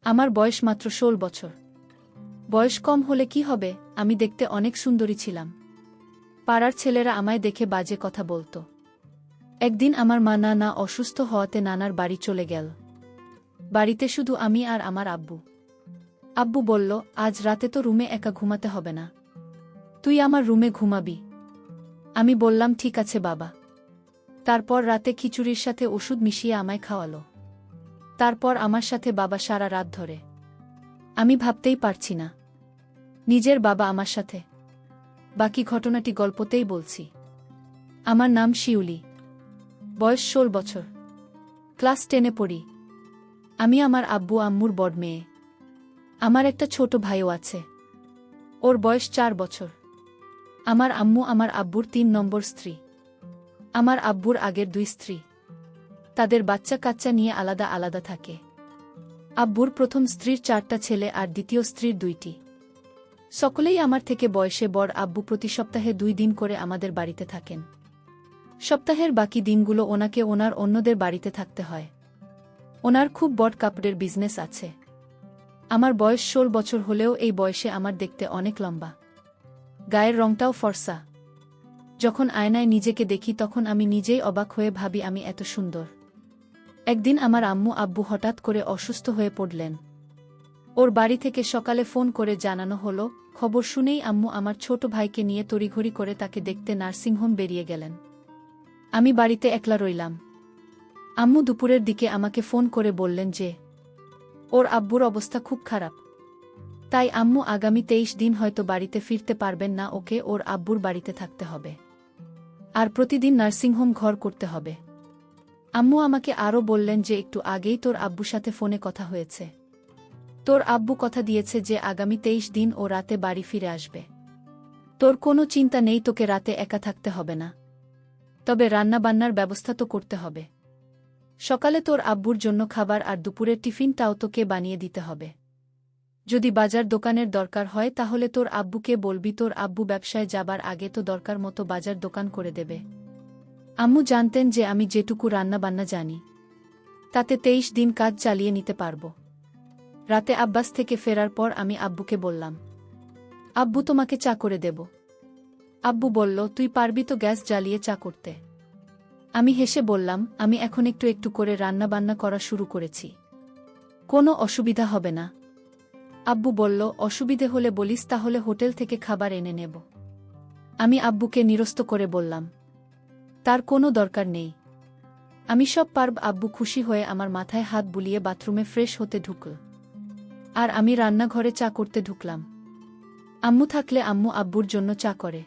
আমার বয়স মাত্র ১৬ বছর। বয়স কম হলে কি হবে, আমি দেখতে অনেক সুন্দরী ছিলাম। পাড়ার ছেলেরা আমায় দেখে বাজে কথা বলত। একদিন আমার মা না অসুস্থ হওয়াতে নানার বাড়ি চলে গেল। বাড়িতে শুধু আমি আর আমার আব্বু। আব্বু বলল, আজ রাতে তো রুমে একা ঘুমাতে হবে না, তুই আমার রুমে ঘুমাবি। আমি বললাম ঠিক আছে বাবা। তারপর রাতে খিচুড়ির সাথে ওষুধ মিশিয়ে আমায় খাওয়ালো। তারপর আমার সাথে বাবা সারা রাত ধরে। আমি ভাবতেই পারছি না, নিজের বাবা আমার সাথে। বাকি ঘটনাটি গল্পতেই বলছি। আমার নাম শিউলি, বয়স ১৬ বছর, ক্লাস 10-এ পড়ি। আমি আমার আব্বু আম্মুর বড় মেয়ে। আমার একটা ছোট ভাইও আছে, ওর বয়স ৪ বছর। আমার আম্মু আমার আব্বুর ৩ নম্বর স্ত্রী। আমার আব্বুর আগের ২ স্ত্রী, তাদের বাচ্চা কাচ্চা নিয়ে আলাদা আলাদা থাকে। আব্বুর প্রথম স্ত্রীর ৪টা ছেলে আর দ্বিতীয় স্ত্রীর ২টি। সকলেই আমার থেকে বয়সে বড়। আব্বু প্রতি সপ্তাহে ২ দিন করে আমাদের বাড়িতে থাকেন। সপ্তাহের বাকি দিনগুলো ওনাকে ওনার অন্যদের বাড়িতে থাকতে হয়। ওনার খুব বড় কাপড়ের বিজনেস আছে। আমার বয়স ১৬ বছর হলেও এই বয়সে আমার দেখতে অনেক লম্বা, গায়ের রংটাও ফর্সা। যখন আয়নায় নিজেকে দেখি তখন আমি নিজেই অবাক হয়ে ভাবি আমি এত সুন্দর। একদিন আমার আম্মু আব্বু হঠাৎ করে অসুস্থ হয়ে পড়লেন। ওর বাড়ি থেকে সকালে ফোন করে জানানো হলো। খবর শুনেই আম্মু আমার ছোট ভাইকে নিয়ে তড়িঘড়ি করে তাকে দেখতে নার্সিংহোম বেরিয়ে গেলেন। আমি বাড়িতে একলা রইলাম। আম্মু দুপুরের দিকে আমাকে ফোন করে বললেন যে ওর আব্বুর অবস্থা খুব খারাপ, তাই আম্মু আগামী ২৩ দিন হয়তো বাড়িতে ফিরতে পারবেন না, ওকে ওর আব্বুর বাড়িতে থাকতে হবে আর প্রতিদিন নার্সিংহোম ঘর করতে হবে। আম্মু আমাকে আরও বললেন যে একটু আগেই তোর আব্বুর সাথে ফোনে কথা হয়েছে। তোর আব্বু কথা দিয়েছে যে আগামী ২৩ দিন ও রাতে বাড়ি ফিরে আসবে। তোর কোনো চিন্তা নেই, তোকে রাতে একা থাকতে হবে না। তবে রান্নাবান্নার ব্যবস্থা তো করতে হবে। সকালে তোর আব্বুর জন্য খাবার আর দুপুরের টিফিনটাও তোকে বানিয়ে দিতে হবে। যদি বাজার দোকানের দরকার হয় তাহলে তোর আব্বুকে বলবি, তোর আব্বু ব্যবসায় যাবার আগে তো দরকার মতো বাজার দোকান করে দেবে। আম্মু জানতেন যে আমি যেটুকু রান্নাবান্না জানি তাতে ২৩ দিন কাজ চালিয়ে নিতে পারব। রাতে আব্বাস থেকে ফেরার পর আমি আব্বুকে বললাম, আব্বু তোমাকে চা করে দেব। আব্বু বলল, তুই পারবি তো গ্যাস জ্বালিয়ে চা করতে? আমি হেসে বললাম, আমি এখন একটু একটু করে রান্নাবান্না করা শুরু করেছি, কোনো অসুবিধা হবে না। আব্বু বলল, অসুবিধে হলে বলিস, তাহলে হোটেল থেকে খাবার এনে নেব। আমি আব্বুকে নিরস্ত করে বললাম, তার কোনো দরকার নেই, আমি সব পারব। আব্বু খুশি হয়ে আমার মাথায় হাত বুলিয়ে বাথরুমে ফ্রেশ হতে ঢুকল আর আমি রান্নাঘরে চা করতে ঢুকলাম। আম্মু থাকলে আম্মু আব্বুর জন্য চা করে।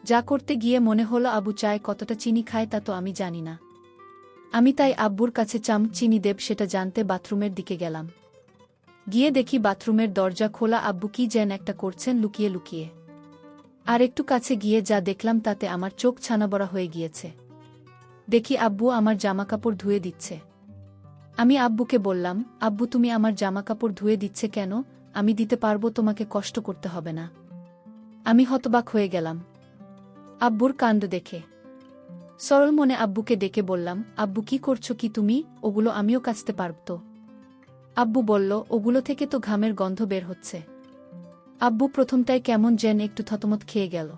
যা করতে গিয়ে মনে হলো আব্বু চায় কতটা চিনি খায় তা তো আমি জানি না। আমি তাই আব্বুর কাছে চিনি দেব সেটা জানতে বাথরুমের দিকে গেলাম। গিয়ে দেখি বাথরুমের দরজা খোলা, আব্বু কি যেন একটা করছেন লুকিয়ে লুকিয়ে। আর একটু কাছে গিয়ে যা দেখলাম তাতে আমার চোখ ছানাবড়া হয়ে গিয়েছে। দেখি আব্বু আমার জামাকাপড় ধুয়ে দিচ্ছে। আমি আব্বুকে বললাম, আব্বু তুমি আমার জামাকাপড় ধুয়ে দিচ্ছে কেন? আমি দিতে পারবো, তোমাকে কষ্ট করতে হবে না। আমি হতবাক হয়ে গেলাম আব্বুর কাণ্ড দেখে। সরল মনে আব্বুকে ডেকে বললাম, আব্বু কি করছো কি তুমি? ওগুলো আমিও কাচতে পারব তো? আব্বু বলল, ওগুলো থেকে তো ঘামের গন্ধ বের হচ্ছে। আব্বু প্রথমটায় কেমন যেন একটু থতমত খেয়ে গেল।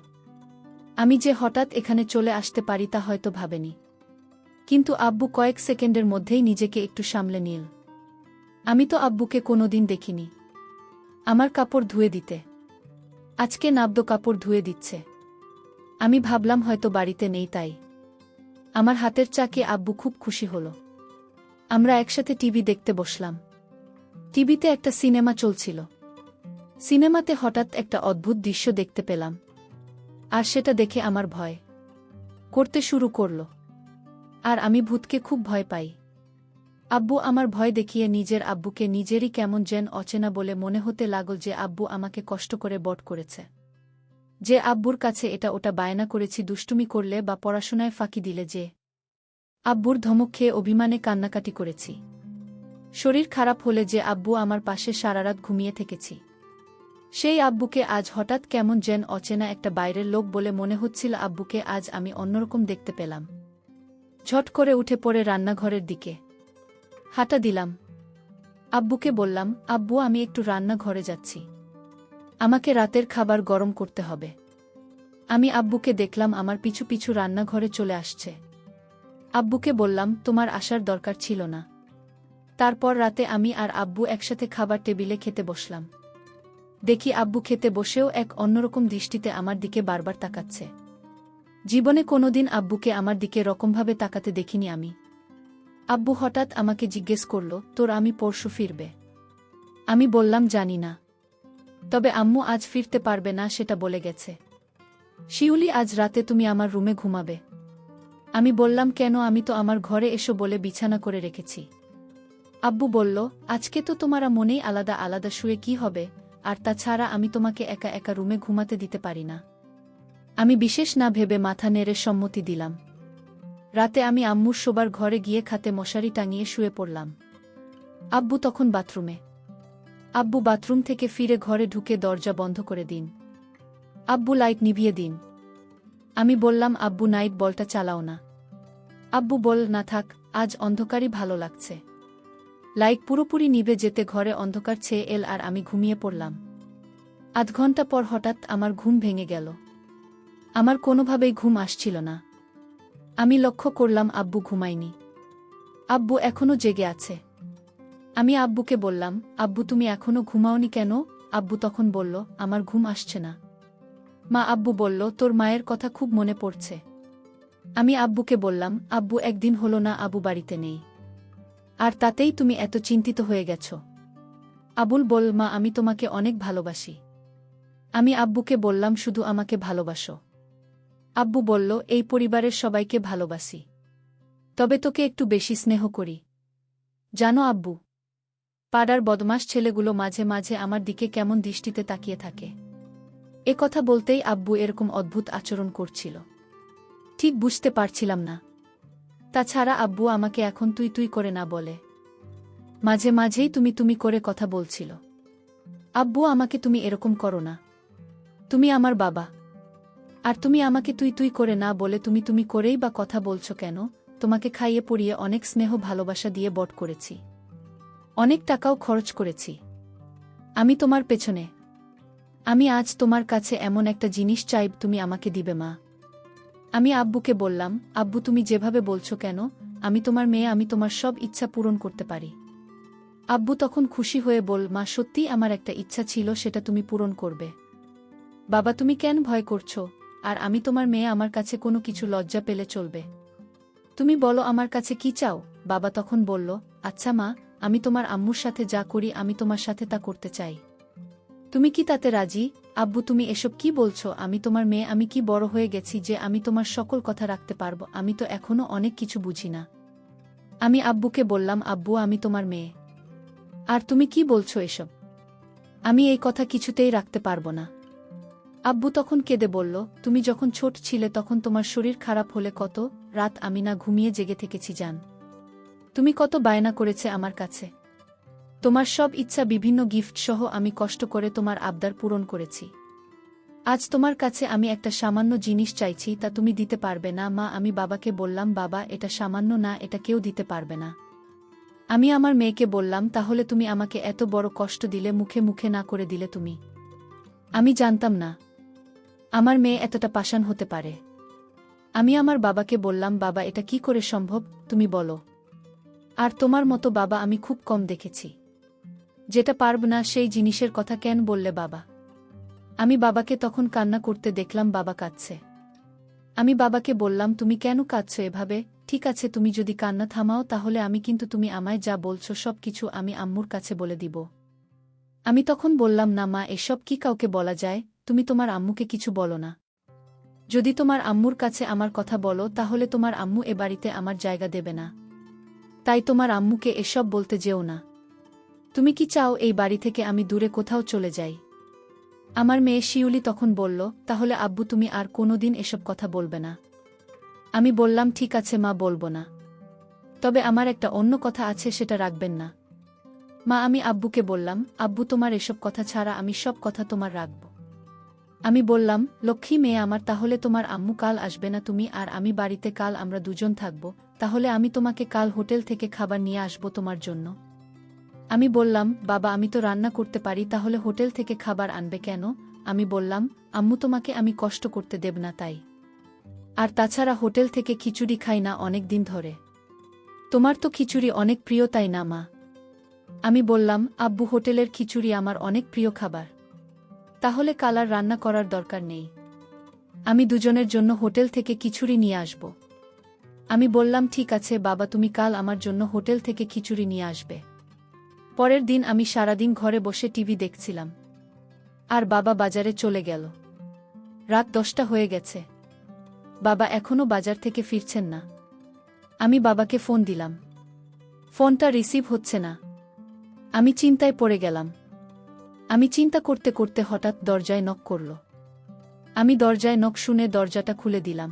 আমি যে হঠাৎ এখানে চলে আসতে পারি তা হয়তো ভাবেনি। কিন্তু আব্বু কয়েক সেকেন্ডের মধ্যেই নিজেকে একটু সামলে নিল। আমি তো আব্বুকে কোনোদিন দেখিনি আমার কাপড় ধুয়ে দিতে। আজকে নাবদো কাপড় ধুয়ে দিচ্ছে। আমি ভাবলাম হয়তো বাড়িতে নেই, তাই আমার হাতের চাকে আব্বু খুব খুশি হল। আমরা একসাথে টিভি দেখতে বসলাম। টিভিতে একটা সিনেমা চলছিল। সিনেমাতে হঠাৎ একটা অদ্ভুত দৃশ্য দেখতে পেলাম আর সেটা দেখে আমার ভয় করতে শুরু করল। আর আমি ভূতকে খুব ভয় পাই। আব্বু আমার ভয় দেখিয়ে নিজের আব্বুকে নিজেরই কেমন যেন অচেনা বলে মনে হতে লাগল, যে আব্বু আমাকে কষ্ট করে বট করেছে, যে আব্বুর কাছে এটা ওটা বায়না করেছি দুষ্টুমি করলে বা পড়াশোনায় ফাঁকি দিলে, যে আব্বুর ধমক খেয়ে অভিমানে কান্নাকাটি করেছি, শরীর খারাপ হলে যে আব্বু আমার পাশে সারারাত ঘুমিয়ে থেকেছি। সেই আব্বুকে আজ হঠাৎ কেমন যেন অচেনা একটা বাইরের লোক বলে মনে হচ্ছিল। আব্বুকে আজ আমি অন্যরকম দেখতে পেলাম। ঝট করে উঠে পড়ে রান্নাঘরের দিকে হাঁটা দিলাম। আব্বুকে বললাম, আব্বু আমি একটু রান্নাঘরে যাচ্ছি। আমাকে রাতের খাবার গরম করতে হবে। আমি আব্বুকে দেখলাম আমার পিছু পিছু রান্নাঘরে চলে আসছে। আব্বুকে বললাম, তোমার আসার দরকার ছিল না। তারপর রাতে আমি আর আব্বু একসাথে খাবার টেবিলে খেতে বসলাম। দেখি আব্বু খেতে বসেও এক অন্যরকম দৃষ্টিতে আমার দিকে বারবার তাকাচ্ছে। জীবনে কোনোদিন আব্বুকে আমার দিকে রকমভাবে তাকাতে দেখিনি আমি। আব্বু হঠাৎ আমাকে জিজ্ঞেস করল, তোর আমি পরশু ফিরবে? আমি বললাম, জানি না। তবে আম্মু আজ ফিরতে পারবে না সেটা বলে গেছে। শিউলি, আজ রাতে তুমি আমার রুমে ঘুমাবে। আমি বললাম, কেন? আমি তো আমার ঘরে এসো বলে বিছানা করে রেখেছি। আব্বু বলল, আজকে তো তোমারা মনেই আলাদা আলাদা শুয়ে কি হবে, আর তাছাড়া আমি তোমাকে একা একা রুমে ঘুমাতে দিতে পারি না। আমি বিশেষ না ভেবে মাথা নেড়ে সম্মতি দিলাম। রাতে আমি আম্মুর শোবার ঘরে গিয়ে খাতে মশারি টাঙিয়ে শুয়ে পড়লাম। আব্বু তখন বাথরুমে। আব্বু বাথরুম থেকে ফিরে ঘরে ঢুকে দরজা বন্ধ করে দিন। আব্বু, লাইট নিভিয়ে দিন। আমি বললাম, আব্বু নাইট বলটা চালাও না। আব্বু বল, না থাক, আজ অন্ধকারই ভালো লাগছে। লাইট পুরোপুরি নিভে যেতে ঘরে অন্ধকার ছেয়ে এল আর আমি ঘুমিয়ে পড়লাম। আধ ঘন্টা পর হঠাৎ আমার ঘুম ভেঙে গেল। আমার কোনোভাবেই ঘুম আসছিল না। আমি লক্ষ্য করলাম আব্বু ঘুমায়নি। আব্বু এখনো জেগে আছে। আমি আব্বুকে বললাম, আব্বু তুমি এখনো ঘুমাওনি কেন? আব্বু তখন বলল, আমার ঘুম আসছে না। মা, আব্বু বলল, তোর মায়ের কথা খুব মনে পড়ছে। আমি আব্বুকে বললাম, আব্বু একদিন হলো না আবু বাড়িতে নেই, আর তাতেই তুমি এত চিন্তিত হয়ে গেছ। আবুল বল, মা আমি তোমাকে অনেক ভালোবাসি। আমি আব্বুকে বললাম, শুধু আমাকে ভালোবাসো? আব্বু বলল, এই পরিবারের সবাইকে ভালোবাসি, তবে তোকে একটু বেশি স্নেহ করি। জানো আব্বু, পাড়ার বদমাশ ছেলেগুলো মাঝে মাঝে আমার দিকে কেমন দৃষ্টিতে তাকিয়ে থাকে। এ কথা বলতেই আব্বু এরকম অদ্ভুত আচরণ করছিল। ঠিক বুঝতে পারছিলাম না। তাছাড়া আব্বু আমাকে এখন তুই তুই করে না বলে, মাঝে মাঝেই তুমি তুমি করে কথা বলছিল। আব্বু, আমাকে তুমি এরকম করো না। তুমি আমার বাবা, আর তুমি আমাকে তুই তুই করে না বলে তুমি তুমি করেই বা কথা বলছো কেন? তোমাকে খাইয়ে পড়িয়ে অনেক স্নেহ ভালোবাসা দিয়ে বড় করেছি, অনেক টাকাও খরচ করেছি আমি তোমার পেছনে। আমি আজ তোমার কাছে এমন একটা জিনিস চাই, তুমি আমাকে দিবে মা? আমি আব্বুকে বললাম, আব্বু তুমি যেভাবে বলছো কেন? আমি তোমার মেয়ে, আমি তোমার সব ইচ্ছা পূরণ করতে পারি। আব্বু তখন খুশি হয়ে বল, মা সত্যিই আমার একটা ইচ্ছা ছিল, সেটা তুমি পূরণ করবে। বাবা তুমি কেন ভয় করছো? আর আমি তোমার মেয়ে, আমার কাছে কোনো কিছু লজ্জা পেলে চলবে। তুমি বলো আমার কাছে কি চাও? বাবা তখন বলল, আচ্ছা মা, আমি তোমার আম্মুর সাথে যা করি আমি তোমার সাথে তা করতে চাই। তুমি কি তাতে রাজি? আব্বু তুমি এসব কি বলছো? আমি তোমার মেয়ে, আমি কি বড় হয়ে গেছি যে আমি তোমার সকল কথা রাখতে পারবো? আমি তো এখনো অনেক কিছু বুঝি না। আমি আব্বুকে বললাম, আব্বু আমি তোমার মেয়ে, আর তুমি কি বলছো এসব? আমি এই কথা কিছুতেই রাখতে পারবো না। আব্বু তখন কেঁদে বলল, তুমি যখন ছোট ছিলে তখন তোমার শরীর খারাপ হলে কত রাত আমি না ঘুমিয়ে জেগে থেকেছি জান। তুমি কত বায়না করেছে আমার কাছে। তোমার সব ইচ্ছা, বিভিন্ন গিফট সহ আমি কষ্ট করে তোমার আবদার পূরণ করেছি। আজ তোমার কাছে আমি একটা সামান্য জিনিস চাইছি, তা তুমি দিতে পারবে না মা? আমি বাবাকে বললাম, বাবা এটা সামান্য না, এটা কেউ দিতে পারবে না। আমি আমার মেয়েকে বললাম, তাহলে তুমি আমাকে এত বড় কষ্ট দিলে, মুখে মুখে না করে দিলে তুমি? আমি জানতাম না আমার মেয়ে এতটা পাষাণ হতে পারে। আমি আমার বাবাকে বললাম, বাবা এটা কি করে সম্ভব, তুমি বলো। আর তোমার মতো বাবা আমি খুব কম দেখেছি। যেটা পারব না সেই জিনিসের কথা কেন বললে বাবা? আমি বাবাকে তখন কান্না করতে দেখলাম, বাবা কাঁদছে। আমি বাবাকে বললাম, তুমি কেন কাঁদছো এভাবে? ঠিক আছে তুমি যদি কান্না থামাও তাহলে আমি কিন্তু তুমি আমায় যা বলছো সব কিছু আমি আম্মুর কাছে বলে দিব। আমি তখন বললাম, না মা, এসব কি কাউকে বলা যায়? তুমি তোমার আম্মুকে কিছু বলো না। যদি তোমার আম্মুর কাছে আমার কথা বলো তাহলে তোমার আম্মু এ বাড়িতে আমার জায়গা দেবে না। তাই তোমার আম্মুকে এসব বলতে যেও না। তুমি কি চাও এই বাড়ি থেকে আমি দূরে কোথাও চলে যাই? আমার মেয়ে শিউলি তখন বলল, তাহলে আব্বু তুমি আর কোনোদিন এসব কথা বলবে না? আমি বললাম, ঠিক আছে মা, বলবো না। তবে আমার একটা অন্য কথা আছে, সেটা রাখবেন না? মা, আমি আব্বুকে বললাম, আব্বু তোমার এসব কথা ছাড়া আমি সব কথা তোমার রাখব। আমি বললাম, লক্ষ্মী মেয়ে আমার, তাহলে তোমার আম্মু কাল আসবে না, তুমি আর আমি বাড়িতে কাল আমরা দুজন থাকব, তাহলে আমি তোমাকে কাল হোটেল থেকে খাবার নিয়ে আসব তোমার জন্য। আমি বললাম, বাবা আমি তো রান্না করতে পারি, তাহলে হোটেল থেকে খাবার আনবে কেন? আমি বললাম, আম্মু তোমাকে আমি কষ্ট করতে দেব না তাই। আর তাছাড়া হোটেল থেকে খিচুড়ি খাই না অনেক দিন ধরে। তোমার তো খিচুড়ি অনেক প্রিয় তাই না মা? আমি বললাম, আব্বু হোটেলের খিচুড়ি আমার অনেক প্রিয় খাবার। তাহলে কাল আর রান্না করার দরকার নেই। আমি দুজনের জন্য হোটেল থেকে খিচুড়ি নিয়ে আসব। আমি বললাম, ঠিক আছে বাবা, তুমি কাল আমার জন্য হোটেল থেকে খিচুড়ি নিয়ে আসবে। পরের দিন আমি সারাদিন ঘরে বসে টিভি দেখছিলাম। আর বাবা বাজারে চলে গেল। রাত 10টা হয়ে গেছে। বাবা এখনও বাজার থেকে ফিরছেন না। আমি বাবাকে ফোন দিলাম। ফোনটা রিসিভ হচ্ছে না। আমি চিন্তায় পড়ে গেলাম। আমি চিন্তা করতে করতে হঠাৎ দরজায় নক করল। আমি দরজায় নক শুনে দরজাটা খুলে দিলাম।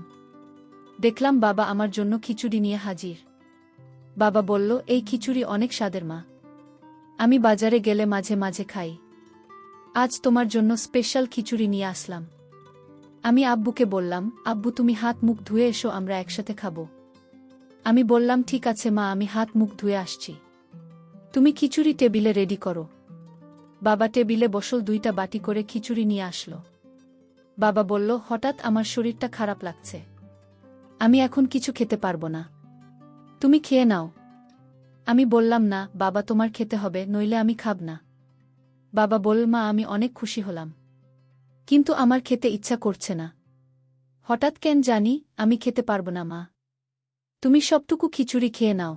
দেখলাম বাবা আমার জন্য খিচুড়ি নিয়ে হাজির। বাবা বলল, এই খিচুড়ি অনেক স্বাদের মা। আমি বাজারে গেলে মাঝে মাঝে খাই। আজ তোমার জন্য স্পেশাল খিচুড়ি নিয়ে আসলাম। আমি আব্বুকে বললাম, আব্বু তুমি হাত মুখ ধুয়ে এসো, আমরা একসাথে খাবো। আমি বললাম, ঠিক আছে মা, আমি হাত মুখ ধুয়ে আসছি। তুমি খিচুড়ি টেবিলে রেডি করো। বাবা টেবিলে বসল 2টা বাটি করে খিচুড়ি নিয়ে আসলো। বাবা বলল, হঠাৎ আমার শরীরটা খারাপ লাগছে। আমি এখন কিছু খেতে পারবো না। তুমি খেয়ে নাও। আমি বললাম, না বাবা, তোমার খেতে হবে, নইলে আমি খাব না। বাবা বলল, মা আমি অনেক খুশি হলাম, কিন্তু আমার খেতে ইচ্ছা করছে না। হঠাৎ কেন জানি আমি খেতে পারবো না মা। তুমি সবটুকু খিচুড়ি খেয়ে নাও।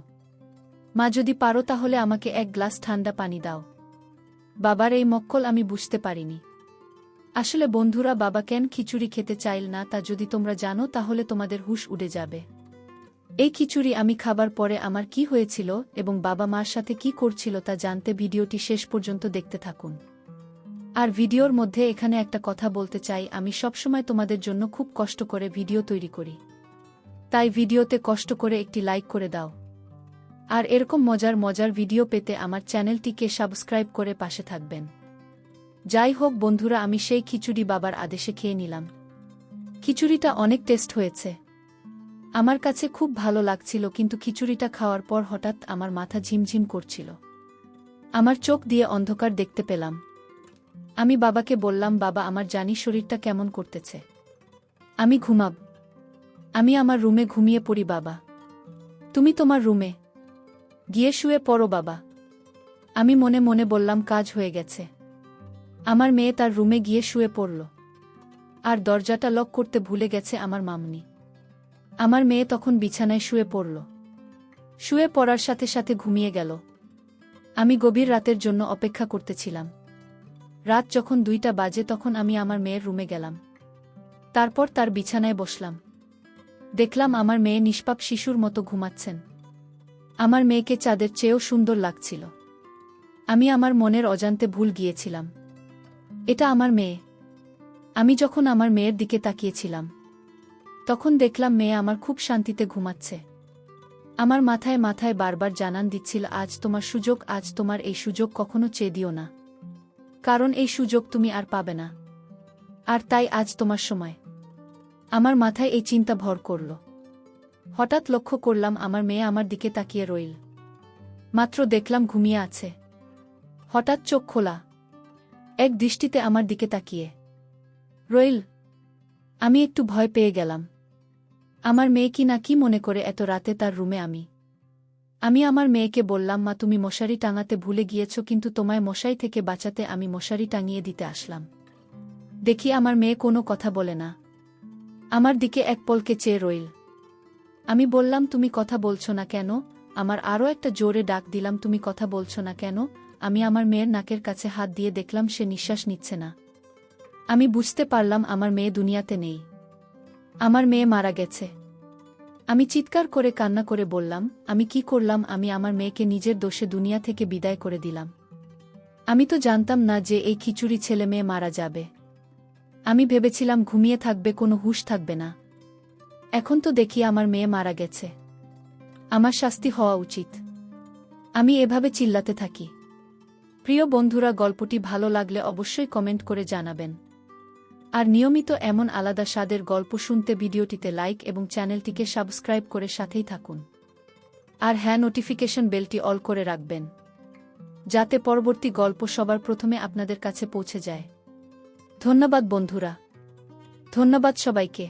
মা যদি পারো তাহলে আমাকে 1 গ্লাস ঠান্ডা পানি দাও। বাবার এই মক্কল আমি বুঝতে পারিনি। আসলে বন্ধুরা, বাবা কেন খিচুড়ি খেতে চাইল না তা যদি তোমরা জানো তাহলে তোমাদের হুঁশ উড়ে যাবে। এই খিচুড়ি আমি খাবার পরে আমার কি হয়েছিল এবং বাবা মার সাথে কি করছিল তা জানতে ভিডিওটি শেষ পর্যন্ত দেখতে থাকুন। আর ভিডিওর মধ্যে এখানে একটা কথা বলতে চাই, আমি সবসময় তোমাদের জন্য খুব কষ্ট করে ভিডিও তৈরি করি। তাই ভিডিওতে কষ্ট করে একটি লাইক করে দাও। আর এরকম মজার মজার ভিডিও পেতে আমার চ্যানেলটিকে সাবস্ক্রাইব করে পাশে থাকবেন। যাই হোক বন্ধুরা, আমি সেই খিচুড়ি বাবার আদেশে খেয়ে নিলাম। খিচুড়িটা অনেক টেস্ট হয়েছে। আমার কাছে খুব ভালো লাগছিল, কিন্তু খিচুড়িটা খাওয়ার পর হঠাৎ আমার মাথা ঝিমঝিম করছিল। আমার চোখ দিয়ে অন্ধকার দেখতে পেলাম। আমি বাবাকে বললাম, বাবা আমার জানি শরীরটা কেমন করতেছে। আমি ঘুমাব। আমি আমার রুমে ঘুমিয়ে পড়ি বাবা। তুমি তোমার রুমে গিয়ে শুয়ে পড়ো বাবা। আমি মনে মনে বললাম, কাজ হয়ে গেছে। আমার মেয়ে তার রুমে গিয়ে শুয়ে পড়ল। আর দরজাটা লক করতে ভুলে গেছে আমার মামনি। আমার মেয়ে তখন বিছানায় শুয়ে পড়ল। শুয়ে পড়ার সাথে সাথে ঘুমিয়ে গেল। আমি গভীর রাতের জন্য অপেক্ষা করতেছিলাম। রাত যখন 2টা বাজে তখন আমি আমার মেয়ের রুমে গেলাম। তারপর তার বিছানায় বসলাম। দেখলাম আমার মেয়ে নিষ্পাপ শিশুর মতো ঘুমাচ্ছেন। আমার মেয়েকে চাঁদের চেয়েও সুন্দর লাগছিল। আমি আমার মনের অজান্তে ভুল গিয়েছিলাম, এটা আমার মেয়ে। আমি যখন আমার মেয়ের দিকে তাকিয়েছিলাম তখন দেখলাম মেয়ে আমার খুব শান্তিতে ঘুমাচ্ছে। আমার মাথায় মাথায় বারবার জানান দিচ্ছিল, আজ তোমার সুযোগ, আজ তোমার এই সুযোগ কখনো চেয়ে দিও না, কারণ এই সুযোগ তুমি আর পাবে না। আর তাই আজ তোমার সময়। আমার মাথায় এই চিন্তা ভর করল। হঠাৎ লক্ষ্য করলাম আমার মেয়ে আমার দিকে তাকিয়ে রইল। মাত্র দেখলাম ঘুমিয়ে আছে। হঠাৎ চোখ খোলা, এক দৃষ্টিতে আমার দিকে তাকিয়ে রইল। আমি একটু ভয় পেয়ে গেলাম। আমার মেয়ে কি না কি মনে করে এত রাতে তার রুমে আমি আমার মেয়েকে বললাম, মা তুমি মশারি টাঙাতে ভুলে গিয়েছ, কিন্তু তোমায় মশাই থেকে বাঁচাতে আমি মশারি টাঙিয়ে দিতে আসলাম। দেখি আমার মেয়ে কোনো কথা বলে না, আমার দিকে এক পলকে চেয়ে রইল। আমি বললাম, তুমি কথা বলছো না কেন? আমার আরও একটা জোরে ডাক দিলাম, তুমি কথা বলছো না কেন? আমি আমার মেয়ের নাকের কাছে হাত দিয়ে দেখলাম সে নিঃশ্বাস নিচ্ছে না। আমি বুঝতে পারলাম আমার মেয়ে দুনিয়াতে নেই। আমার মেয়ে মারা গেছে। আমি চিৎকার করে কান্না করে বললাম, আমি কি করলাম? আমি আমার মেয়েকে নিজের দোষে দুনিয়া থেকে বিদায় করে দিলাম। আমি তো জানতাম না যে এই খিচুড়ি ছেলে মেয়ে মারা যাবে। আমি ভেবেছিলাম ঘুমিয়ে থাকবে, কোনো হুঁশ থাকবে না। এখন তো দেখি আমার মেয়ে মারা গেছে। আমার শাস্তি হওয়া উচিত। আমি এভাবে চিল্লাতে থাকি। প্রিয় বন্ধুরা, গল্পটি ভালো লাগলে অবশ্যই কমেন্ট করে জানাবেন। আর নিয়মিত এমন আলাদা স্বাদের গল্প শুনতে ভিডিওটিতে লাইক এবং চ্যানেলটিকে সাবস্ক্রাইব করে সাথেই থাকুন। আর হ্যাঁ, নোটিফিকেশন বেলটি অল করে রাখবেন। যাতে পরবর্তী গল্প সবার প্রথমে আপনাদের কাছে পৌঁছে যায়। ধন্যবাদ বন্ধুরা। ধন্যবাদ সবাইকে।